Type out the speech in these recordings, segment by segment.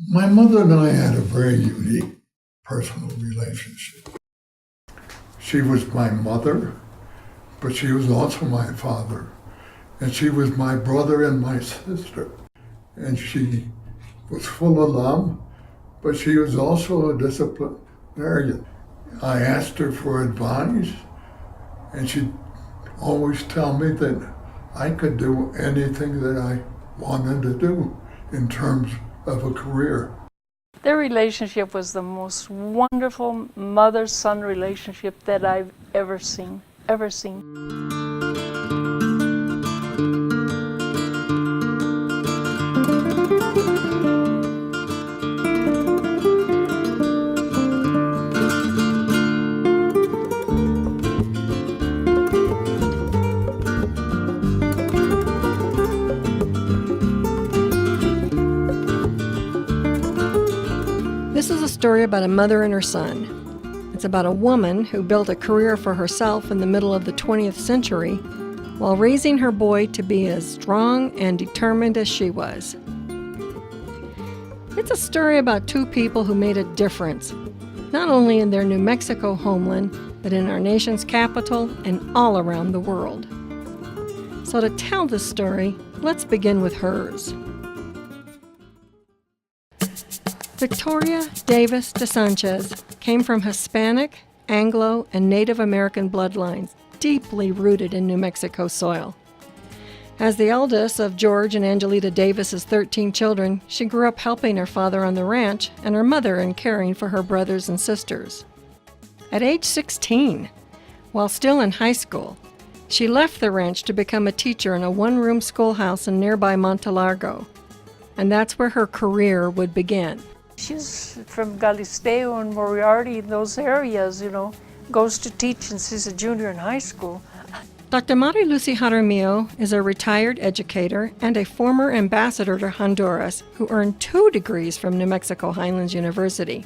My mother and I had a very unique personal relationship. She was my mother, but she was also my father. And she was my brother and my sister. And she was full of love, but she was also a disciplinarian. I asked her for advice, and she'd always tell me that I could do anything that I wanted to do in terms of a career. Their relationship was the most wonderful mother-son relationship that I've ever seen. This is a story about a mother and her son. It's about a woman who built a career for herself in the middle of the 20th century while raising her boy to be as strong and determined as she was. It's a story about two people who made a difference, not only in their New Mexico homeland, but in our nation's capital and all around the world. So to tell this story, let's begin with hers. Victoria Davis de Sanchez came from Hispanic, Anglo, and Native American bloodlines, deeply rooted in New Mexico soil. As the eldest of George and Angelita Davis's 13 children, she grew up helping her father on the ranch and her mother in caring for her brothers and sisters. At age 16, while still in high school, she left the ranch to become a teacher in a one-room schoolhouse in nearby Montelargo, and that's where her career would begin. She's from Galisteo and Moriarty, those areas, goes to teach since she's a junior in high school. Dr. Mari Lucy Jaramillo is a retired educator and a former ambassador to Honduras who earned 2 degrees from New Mexico Highlands University.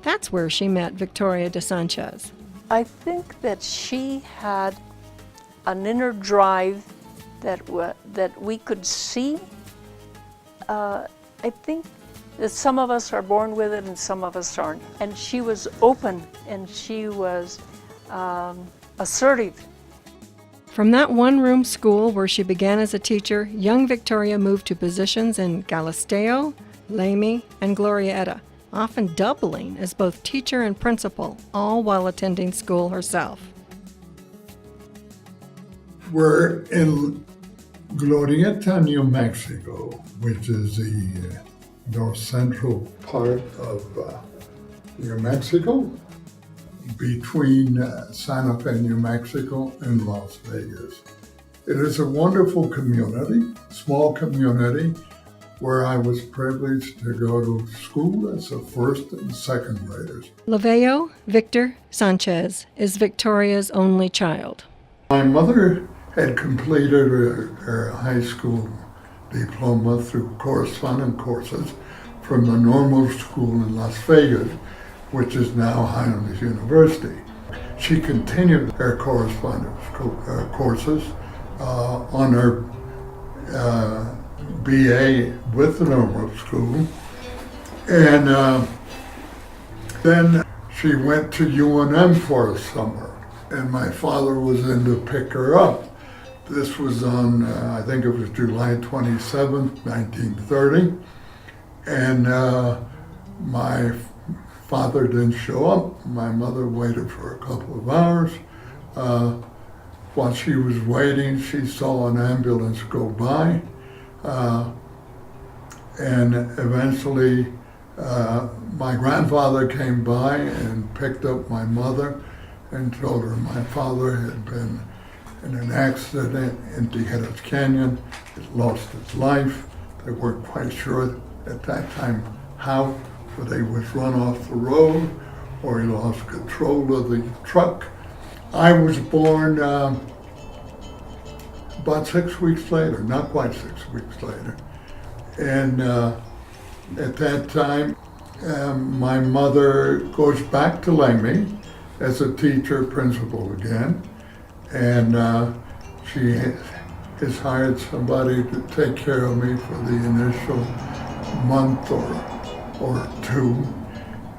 That's where she met Victoria de Sanchez. I think that she had an inner drive that we could see. I think that some of us are born with it and some of us aren't. And she was open and she was assertive. From that one-room school where she began as a teacher, young Victoria moved to positions in Galisteo, Lamy, and Glorieta, often doubling as both teacher and principal, all while attending school herself. We're in Glorieta, New Mexico, which is the north central part of New Mexico, between Santa Fe, New Mexico and Las Vegas. It is a wonderful community, small community, where I was privileged to go to school as a first and second graders. Leveo Victor Sanchez is Victoria's only child. My mother had completed her high school diploma through correspondence courses from the normal school in Las Vegas, which is now Highlands University. She continued her correspondence courses on her BA with the normal school, and then she went to UNM for a summer, and my father was in to pick her up. This was on, I think it was July 27th, 1930, and my father didn't show up. My mother waited for a couple of hours. While she was waiting, she saw an ambulance go by, and eventually my grandfather came by and picked up my mother and told her my father had been in an accident in Tijeras Canyon, had lost his life. They weren't quite sure at that time how, whether he was run off the road or he lost control of the truck. I was born about 6 weeks later, not quite 6 weeks later. And at that time, my mother goes back to Lamy as a teacher principal again. And she has hired somebody to take care of me for the initial month or or two.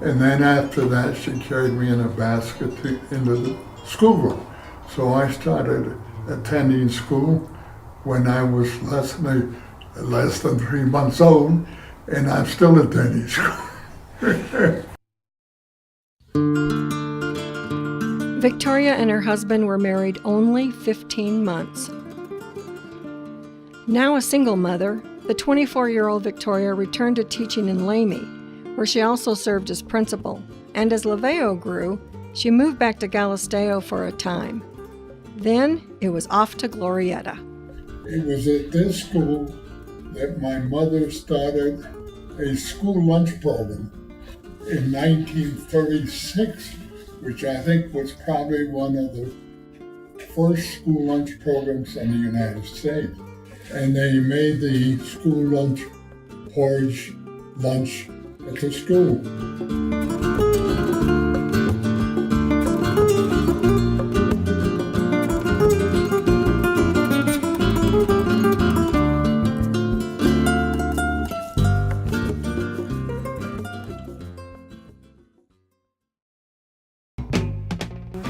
And then after that, she carried me in a basket into the schoolroom. So I started attending school when I was less than 3 months old, and I'm still attending school. Victoria and her husband were married only 15 months. Now a single mother, the 24-year-old Victoria returned to teaching in Lamy, where she also served as principal. And as Leveo grew, she moved back to Galisteo for a time. Then it was off to Glorietta. It was at this school that my mother started a school lunch program in 1936, which I think was probably one of the first school lunch programs in the United States. And they made the school lunch porridge lunch at the school.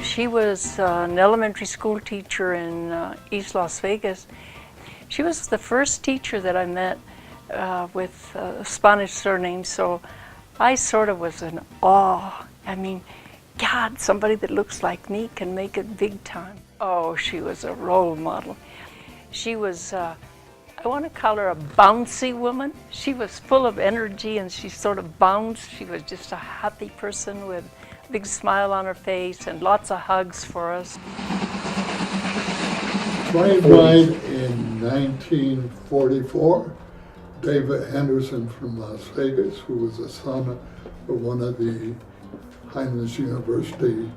She was an elementary school teacher in East Las Vegas. She was the first teacher that I met with a Spanish surname, so I sort of was in awe. I mean, God, somebody that looks like me can make it big time. Oh, she was a role model. She was, I want to call her a bouncy woman. She was full of energy and she sort of bounced. She was just a happy person with a big smile on her face and lots of hugs for us. Twain died in 1944. David Henderson from Las Vegas, who was the son of one of the Heinz University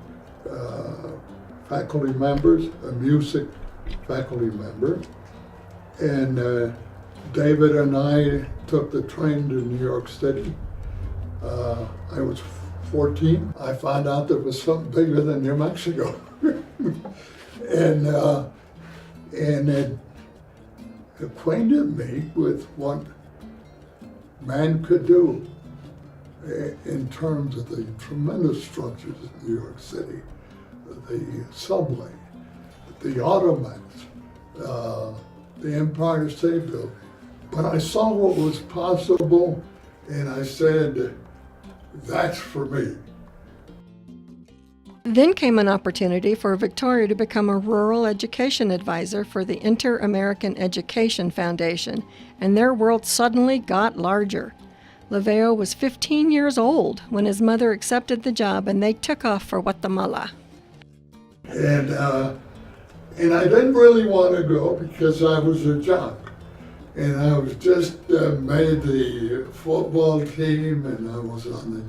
faculty members, a music faculty member. And David and I took the train to New York City. I was 14. I found out there was something bigger than New Mexico. And it acquainted me with what man could do in terms of the tremendous structures in New York City, the subway, the Automax, the Empire State Building. But I saw what was possible and I said, that's for me. Then came an opportunity for Victoria to become a rural education advisor for the Inter-American Education Foundation, and their world suddenly got larger. Leveo was 15 years old when his mother accepted the job and they took off for Guatemala. And I didn't really want to go because I was a jock. And I was just made the football team and I was on the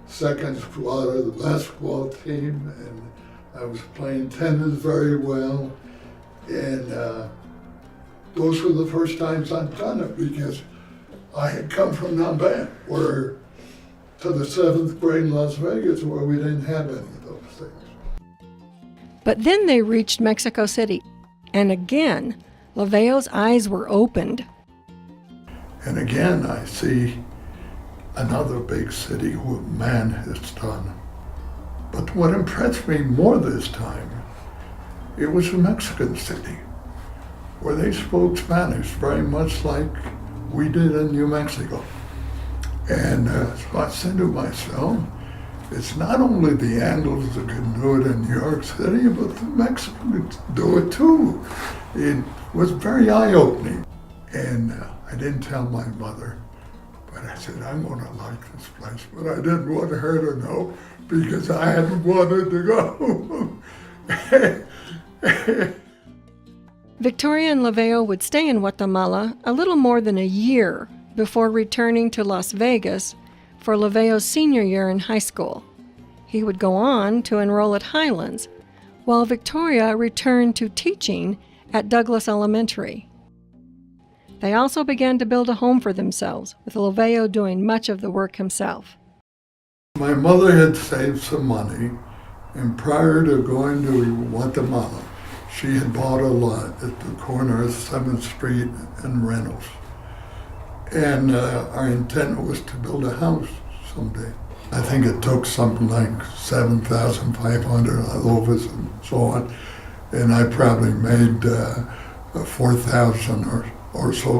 second squad of the basketball team, and I was playing tennis very well, and those were the first times I'd done it because I had come from Namban, where to the 7th grade in Las Vegas, where we didn't have any of those things. But then they reached Mexico City, and again, Leveo's eyes were opened. And again, I see another big city what man has done. But what impressed me more this time, it was a Mexican city where they spoke Spanish very much like we did in New Mexico. And so I said to myself, it's not only the Anglos that can do it in New York City, but the Mexicans do it too. It was very eye-opening. And I didn't tell my mother, but I said, I'm going to like this place. But I didn't want her to know because I hadn't wanted to go. Victoria and Leveo would stay in Guatemala a little more than a year before returning to Las Vegas for Leveo's senior year in high school. He would go on to enroll at Highlands, while Victoria returned to teaching at Douglas Elementary. They also began to build a home for themselves, with Leveo doing much of the work himself. My mother had saved some money, and prior to going to Guatemala, she had bought a lot at the corner of 7th Street and Reynolds. And our intent was to build a house someday. I think it took something like 7,500 loaves and so on, and I probably made 4,000 or so.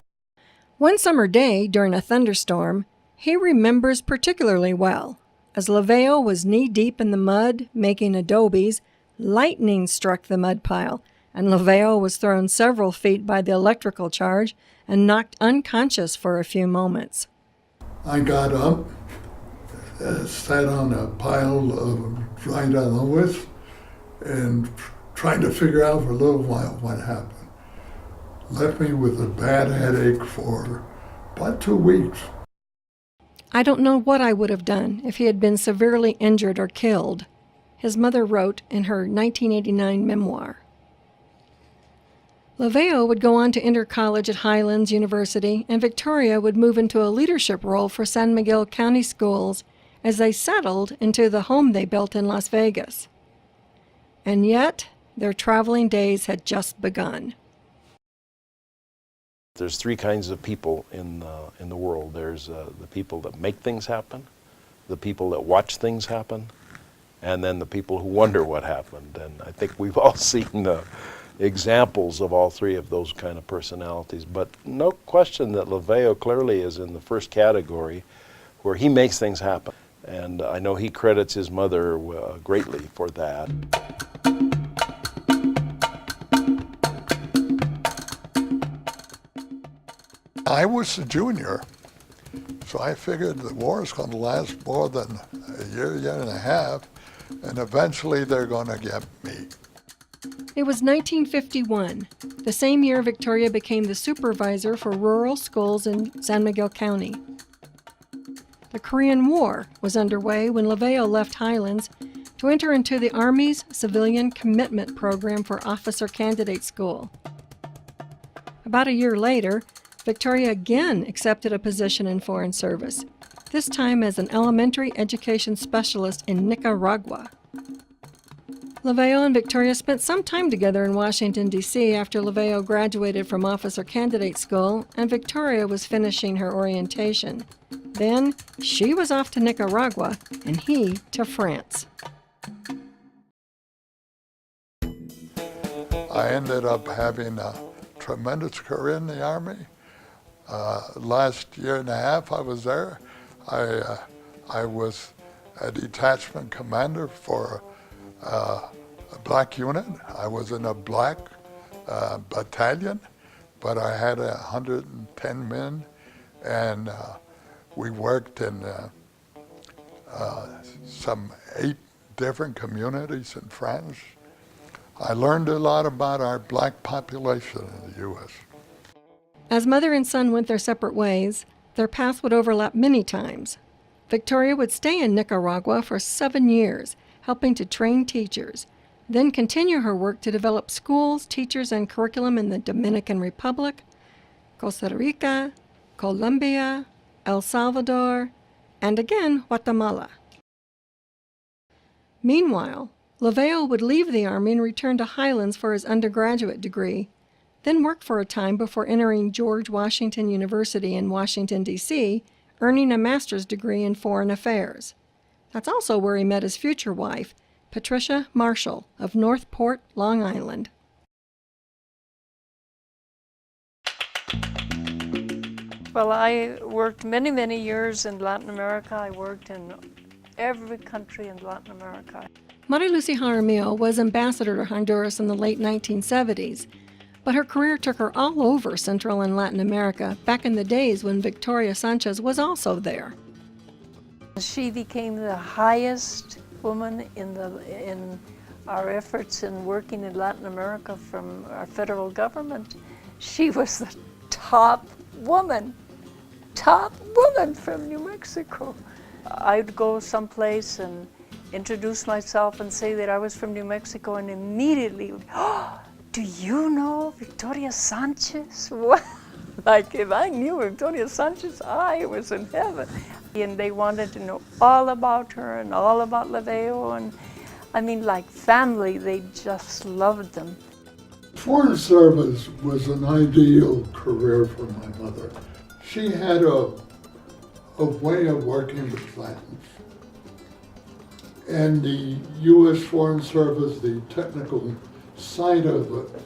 One summer day during a thunderstorm, he remembers particularly well. As Leveo was knee-deep in the mud making adobes, lightning struck the mud pile, and Leveo was thrown several feet by the electrical charge and knocked unconscious for a few moments. I got up, sat on a pile of dried aloes, and trying to figure out for a little while what happened. Left me with a bad headache for about 2 weeks. I don't know what I would have done if he had been severely injured or killed, his mother wrote in her 1989 memoir. Leveo would go on to enter college at Highlands University, and Victoria would move into a leadership role for San Miguel County Schools as they settled into the home they built in Las Vegas. And yet, their traveling days had just begun. There's three kinds of people in the world. There's the people that make things happen, the people that watch things happen, and then the people who wonder what happened. And I think we've all seen examples of all three of those kind of personalities. But no question that Leveo clearly is in the first category where he makes things happen. And I know he credits his mother greatly for that. I was a junior, so I figured the war is going to last more than a year and a half, and eventually they're going to get me. It was 1951, the same year Victoria became the supervisor for rural schools in San Miguel County. The Korean War was underway when Leveo left Highlands to enter into the Army's Civilian Commitment Program for Officer Candidate School. About a year later, Victoria again accepted a position in foreign service, this time as an elementary education specialist in Nicaragua. Leveo and Victoria spent some time together in Washington, D.C. after Leveo graduated from Officer Candidate School and Victoria was finishing her orientation. Then she was off to Nicaragua and he to France. I ended up having a tremendous career in the Army. Last year and a half I was there. I was a detachment commander for a black unit. I was in a black battalion, but I had 110 men, and we worked in some 8 different communities in France. I learned a lot about our black population in the U.S. As mother and son went their separate ways, their paths would overlap many times. Victoria would stay in Nicaragua for 7 years, helping to train teachers, then continue her work to develop schools, teachers, and curriculum in the Dominican Republic, Costa Rica, Colombia, El Salvador, and again Guatemala. Meanwhile, Leveo would leave the Army and return to Highlands for his undergraduate degree, then work for a time before entering George Washington University in Washington, D.C., earning a master's degree in foreign affairs. That's also where he met his future wife, Patricia Marshall of Northport, Long Island. Well, I worked many, many years in Latin America. I worked in every country in Latin America. Maria Lucy Jaramillo was ambassador to Honduras in the late 1970s, but her career took her all over Central and Latin America back in the days when Victoria Sanchez was also there. She became the highest woman in our efforts in working in Latin America from our federal government. She was the top woman from New Mexico. I'd go someplace and introduce myself and say that I was from New Mexico, and immediately, oh, do you know Victoria Sanchez? What? Like if I knew Victoria Sanchez, I was in heaven. And they wanted to know all about her and all about Leveo, and I mean, like family, they just loved them. Foreign service was an ideal career for my mother. She had a way of working with Latins. And the U.S. Foreign Service, the technical side of it,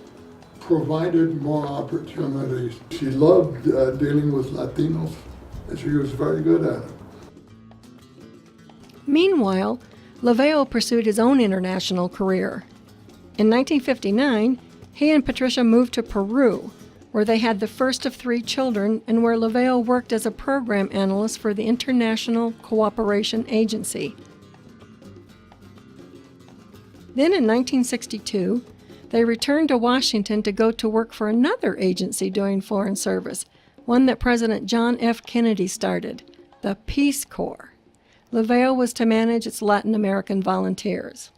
provided more opportunities. She loved dealing with Latinos, and she was very good at it. Meanwhile, Leveo pursued his own international career. In 1959, he and Patricia moved to Peru, where they had the first of 3 children and where Leveo worked as a program analyst for the International Cooperation Agency. Then in 1962, they returned to Washington to go to work for another agency doing foreign service, one that President John F. Kennedy started, the Peace Corps. Leveo was to manage its Latin American volunteers.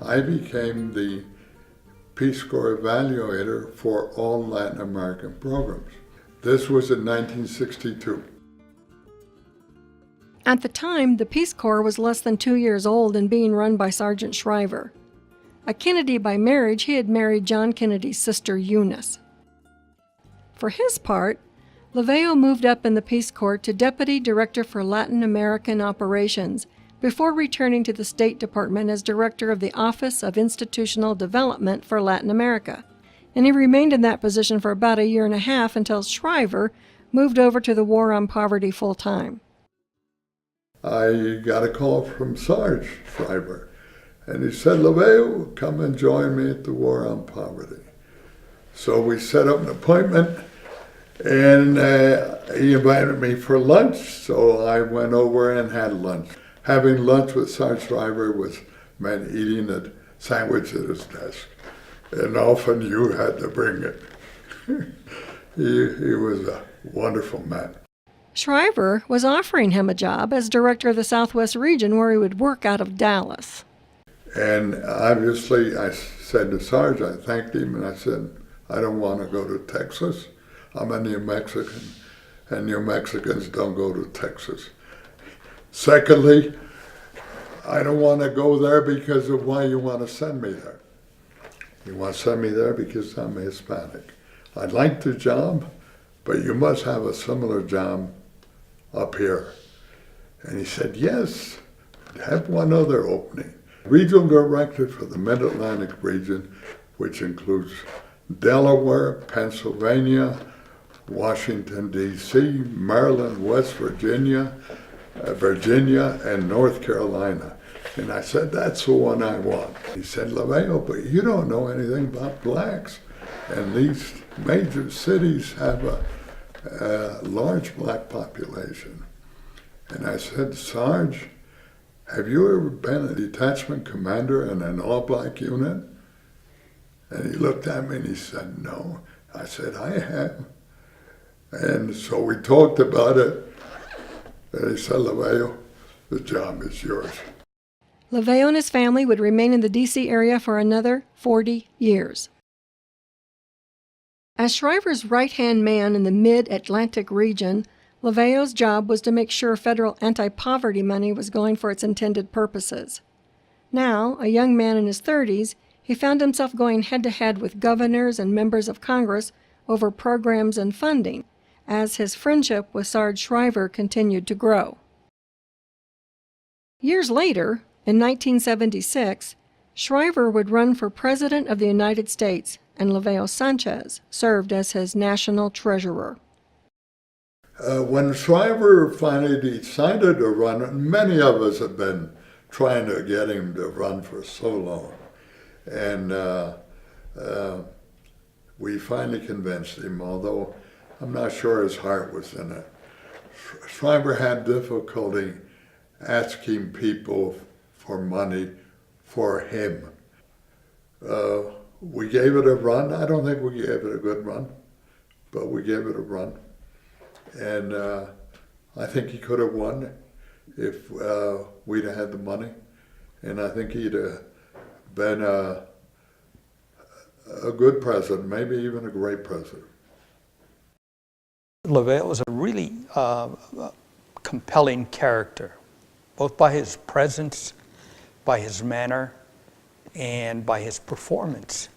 I became the Peace Corps evaluator for all Latin American programs. This was in 1962. At the time, the Peace Corps was less than 2 years old and being run by Sargent Shriver. A Kennedy by marriage, he had married John Kennedy's sister Eunice. For his part, Leveo moved up in the Peace Corps to Deputy Director for Latin American Operations before returning to the State Department as Director of the Office of Institutional Development for Latin America. And he remained in that position for about 1.5 years until Shriver moved over to the War on Poverty full-time. I got a call from Sarge Shriver, and he said, "Leveo, come and join me at the War on Poverty." So we set up an appointment, and he invited me for lunch, so I went over and had lunch. Having lunch with Sarge Shriver meant eating a sandwich at his desk, and often you had to bring it. He was a wonderful man. Shriver was offering him a job as director of the Southwest region where he would work out of Dallas. And obviously I said to Sarge, I thanked him, and I said, "I don't want to go to Texas. I'm a New Mexican, and New Mexicans don't go to Texas. Secondly, I don't want to go there because of why you want to send me there. You want to send me there because I'm Hispanic. I like the job, but you must have a similar job up here." And he said, "Yes, I have one other opening. Regional Director for the Mid-Atlantic region, which includes Delaware, Pennsylvania, Washington, D.C., Maryland, West Virginia, and North Carolina." And I said, "That's the one I want." He said, "Leveo, but you don't know anything about blacks. And these major cities have a large black population." And I said, "Sarge, have you ever been a detachment commander in an all-black unit?" And he looked at me and he said, "No." I said, "I have." And so we talked about it. And he said, "Leveo, the job is yours." Leveo and his family would remain in the D.C. area for another 40 years. As Shriver's right-hand man in the mid-Atlantic region, Leveo's job was to make sure federal anti-poverty money was going for its intended purposes. Now, a young man in his 30s, he found himself going head-to-head with governors and members of Congress over programs and funding, as his friendship with Sarge Shriver continued to grow. Years later, in 1976, Shriver would run for President of the United States, and Leveo Sanchez served as his national treasurer. When Shriver finally decided to run, many of us have been trying to get him to run for so long. And we finally convinced him, although I'm not sure his heart was in it. Shriver had difficulty asking people for money for him. We gave it a run. I don't think we gave it a good run, but we gave it a run. And I think he could have won if we'd have had the money. and I think he'd been a good president, maybe even a great president. Leveo was a really compelling character, both by his presence, by his manner, and by his performance.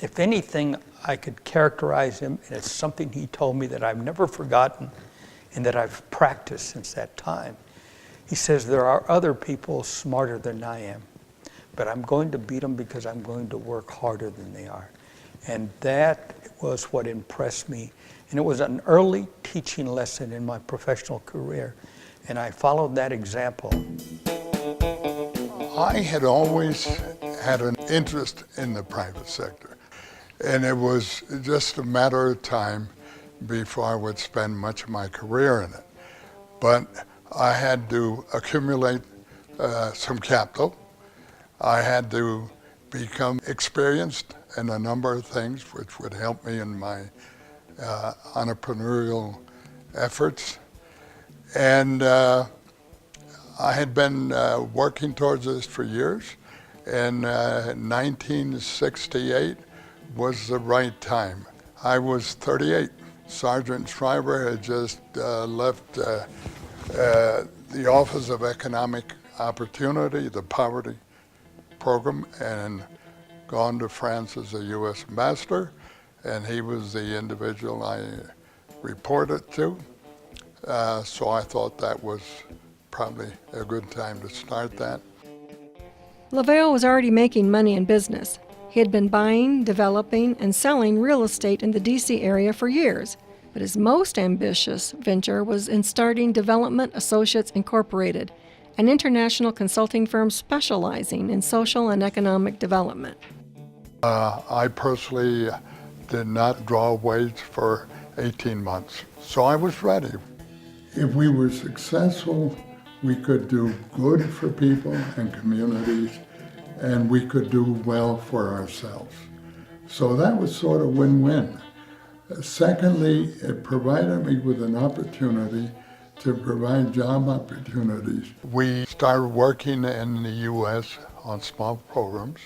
If anything, I could characterize him, and it's something he told me that I've never forgotten and that I've practiced since that time. He says, there are other people smarter than I am, but I'm going to beat them because I'm going to work harder than they are. And that was what impressed me. And it was an early teaching lesson in my professional career. And I followed that example. I had always had an interest in the private sector. And it was just a matter of time before I would spend much of my career in it. But I had to accumulate some capital. I had to become experienced in a number of things which would help me in my entrepreneurial efforts. And I had been working towards this for years, and 1968 was the right time. I was 38. Sargent Shriver had just left the Office of Economic Opportunity, the poverty program, and gone to France as a U.S. ambassador, and he was the individual I reported to. So I thought that was probably a good time to start that. Leveo was already making money in business. He had been buying, developing, and selling real estate in the D.C. area for years, but his most ambitious venture was in starting Development Associates Incorporated, an international consulting firm specializing in social and economic development. I personally did not draw wage for 18 months, so I was ready. If we were successful, we could do good for people and communities, and we could do well for ourselves. So that was sort of win-win. Secondly, it provided me with an opportunity to provide job opportunities. We started working in the U.S. on small programs.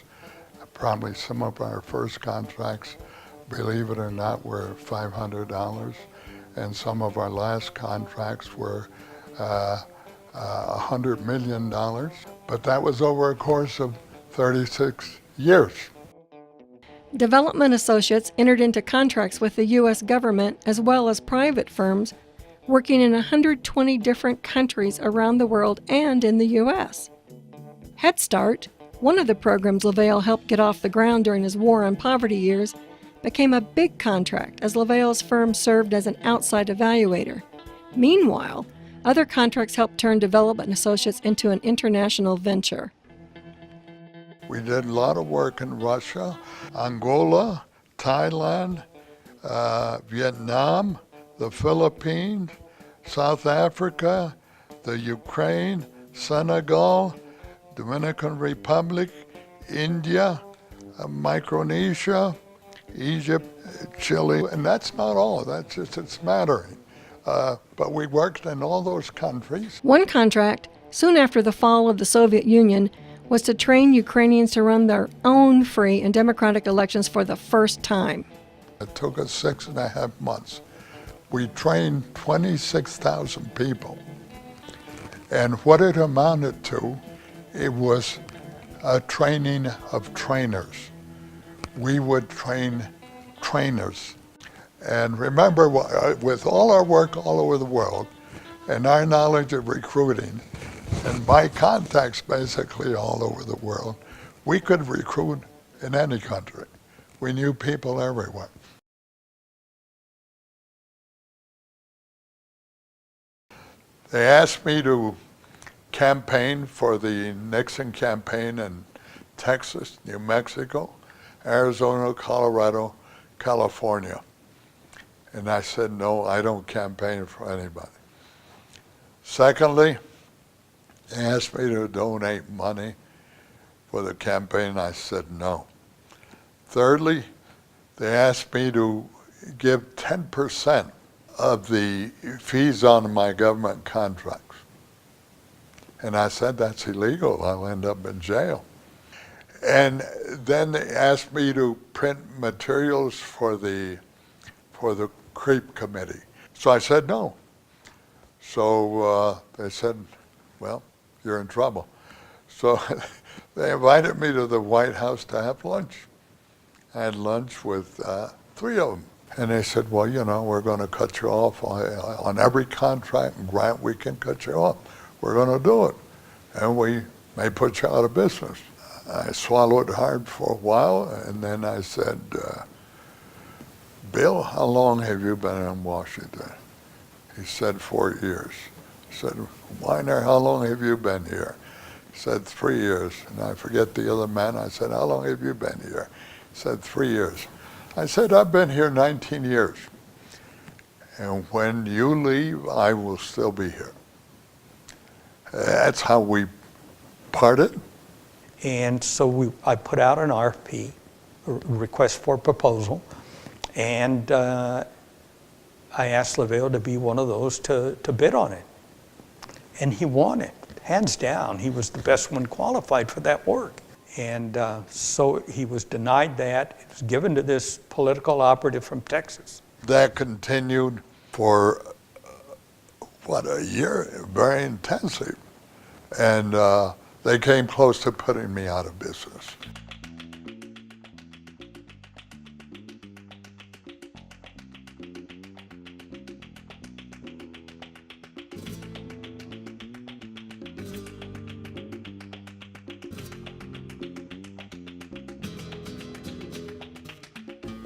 Probably some of our first contracts, believe it or not, were $500, and some of our last contracts were $100 million, but that was over a course of 36 years. Development Associates entered into contracts with the U.S. government as well as private firms working in 120 different countries around the world and in the U.S. Head Start, one of the programs Leveo helped get off the ground during his war on poverty years, became a big contract as Leveo's firm served as an outside evaluator. Meanwhile, other contracts helped turn Development Associates into an international venture. We did a lot of work in Russia, Angola, Thailand, Vietnam, the Philippines, South Africa, the Ukraine, Senegal, Dominican Republic, India, Micronesia, Egypt, Chile, and that's not all. That's just a smattering. But we worked in all those countries. One contract, soon after the fall of the Soviet Union, was to train Ukrainians to run their own free and democratic elections for the first time. It took us 6.5 months. We trained 26,000 people. And what it amounted to, it was a training of trainers. We would train trainers. And remember, with all our work all over the world and our knowledge of recruiting, and my contacts basically all over the world, we could recruit in any country. We knew people everywhere. They asked me to campaign for the Nixon campaign in Texas, New Mexico, Arizona, Colorado, California. And I said, no, I don't campaign for anybody. Secondly, they asked me to donate money for the campaign. I said no. Thirdly, they asked me to give 10% of the fees on my government contracts. And I said, that's illegal. I'll end up in jail. And then they asked me to print materials for the creep committee. So I said no. So they said, well, you're in trouble. So they invited me to the White House to have lunch. I had lunch with 3 of them. And they said, well, you know, we're going to cut you off on every contract and grant we can cut you off. We're going to do it. And we may put you out of business. I swallowed hard for a while, and then I said, Bill, how long have you been in Washington? He said, 4 years. I said, Weiner, how long have you been here? He said, 3 years. And I forget the other man. I said, how long have you been here? He said, 3 years. I said, I've been here 19 years. And when you leave, I will still be here. That's how we parted. And so I put out an RFP, a request for proposal, and I asked Leveo to be one of those to bid on it. And he won it, hands down. He was the best one qualified for that work. And so he was denied that. It was given to this political operative from Texas. That continued for, a year, very intensive. And they came close to putting me out of business.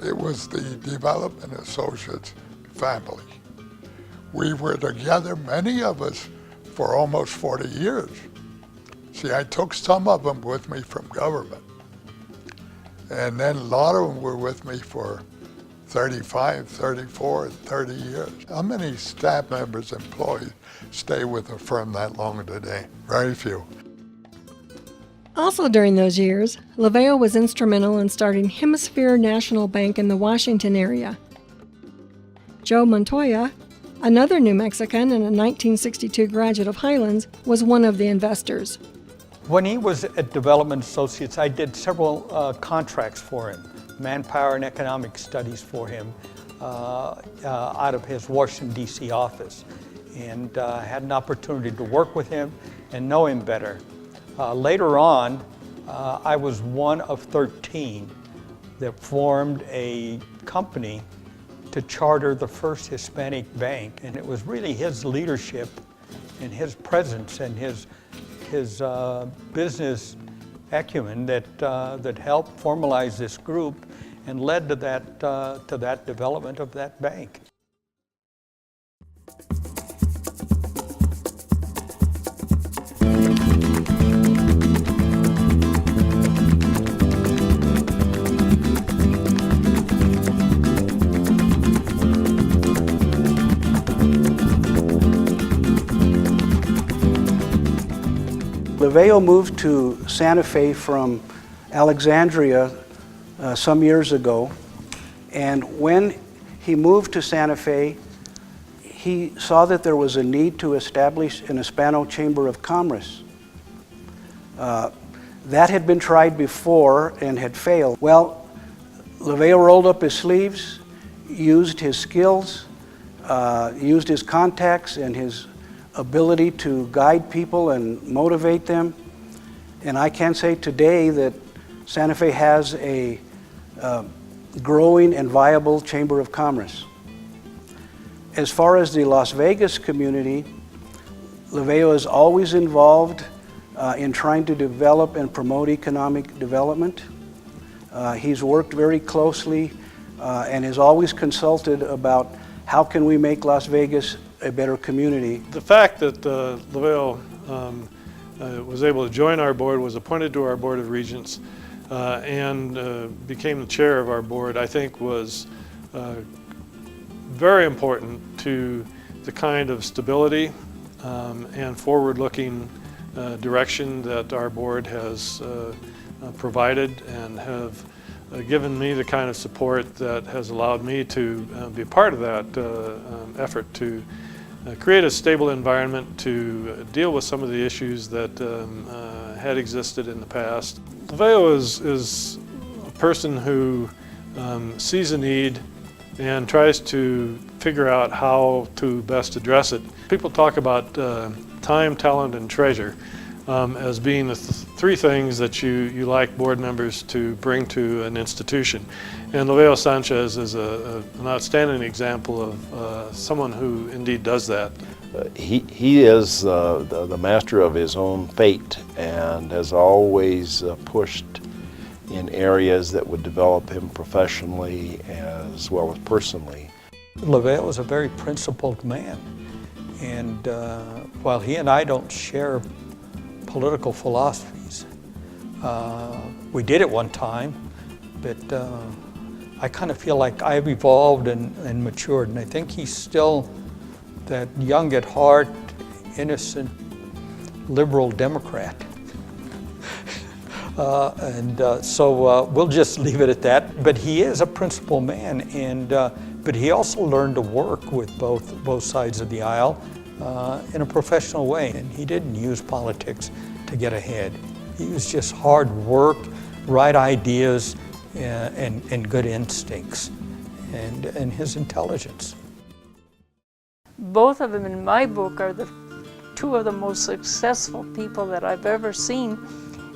It was the Development Associates family. We were together, many of us, for almost 40 years. See, I took some of them with me from government. And then a lot of them were with me for 35, 34, 30 years. How many staff members, employees, stay with a firm that long today? Very few. Also during those years, Leveo was instrumental in starting Hemisphere National Bank in the Washington area. Joe Montoya, another New Mexican and a 1962 graduate of Highlands, was one of the investors. When he was at Development Associates, I did several contracts for him, manpower and economic studies for him out of his Washington, D.C. office, and had an opportunity to work with him and know him better. Later on, I was one of 13 that formed a company to charter the first Hispanic bank, and it was really his leadership and his presence and his business acumen that helped formalize this group and led to that development of that bank. Leveo moved to Santa Fe from Alexandria some years ago, and when he moved to Santa Fe, he saw that there was a need to establish an Hispano Chamber of Commerce. That had been tried before and had failed. Well, Leveo rolled up his sleeves, used his skills, used his contacts and his ability to guide people and motivate them. And I can say today that Santa Fe has a growing and viable Chamber of Commerce. As far as the Las Vegas community, Leveo is always involved in trying to develop and promote economic development. He's worked very closely and has always consulted about how can we make Las Vegas a better community. The fact that Leveo was able to join our board, was appointed to our Board of Regents, and became the chair of our board, I think was very important to the kind of stability and forward-looking direction that our board has provided, and have given me the kind of support that has allowed me to be a part of that effort to create a stable environment to deal with some of the issues that had existed in the past. Leveo is a person who sees a need and tries to figure out how to best address it. People talk about time, talent, and treasure as being the three things that you like board members to bring to an institution. And Leveo Sanchez is an outstanding example of someone who indeed does that. He is the master of his own fate and has always pushed in areas that would develop him professionally as well as personally. Leveo is a very principled man, and while he and I don't share political philosophies, we did at one time, but I kind of feel like I've evolved and matured, and I think he's still that young at heart, innocent, liberal Democrat. So we'll just leave it at that. But he is a principled man, and but he also learned to work with both sides of the aisle in a professional way. And he didn't use politics to get ahead. He was just hard work, right ideas, and good instincts, and his intelligence. Both of them in my book are the two of the most successful people that I've ever seen,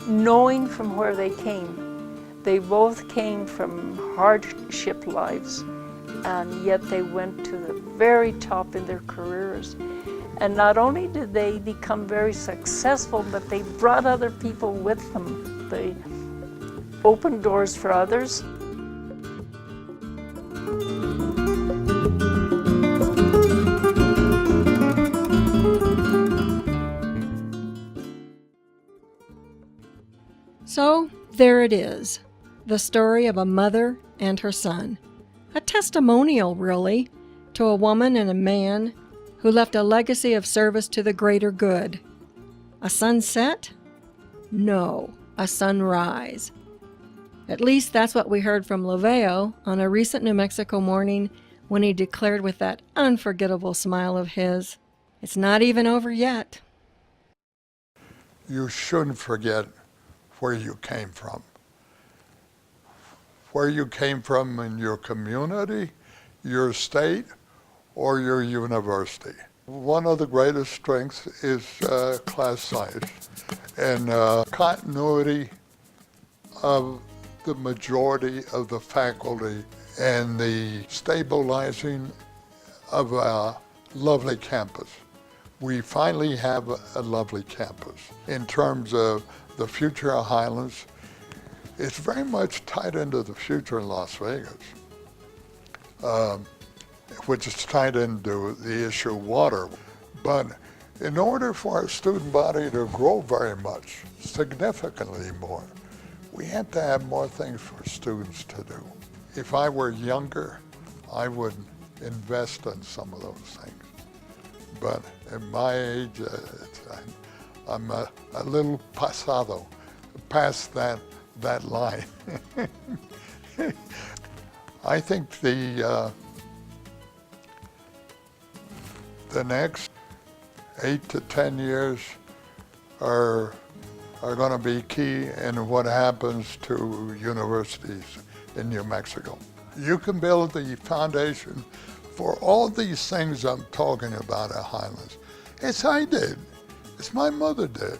knowing from where they came. They both came from hardship lives, and yet they went to the very top in their careers. And not only did they become very successful, but they brought other people with them. They opened doors for others. So there it is, the story of a mother and her son. A testimonial, really, to a woman and a man who left a legacy of service to the greater good. A sunset? No, a sunrise. At least that's what we heard from Leveo on a recent New Mexico morning when he declared with that unforgettable smile of his, "It's not even over yet." You shouldn't forget where you came from. Where you came from in your community, your state, or your university. One of the greatest strengths is class size and continuity of the majority of the faculty and the stabilizing of a lovely campus. We finally have a lovely campus. In terms of the future of Highlands, it's very much tied into the future in Las Vegas, which is tied into the issue of water. But in order for our student body to grow very much, significantly more, we had to have more things for students to do. If I were younger, I would invest in some of those things. But at my age, I'm a little pasado, past that line. I think the next 8 to 10 years are going to be key in what happens to universities in New Mexico. You can build the foundation for all these things I'm talking about at Highlands. It's I did. It's my mother did.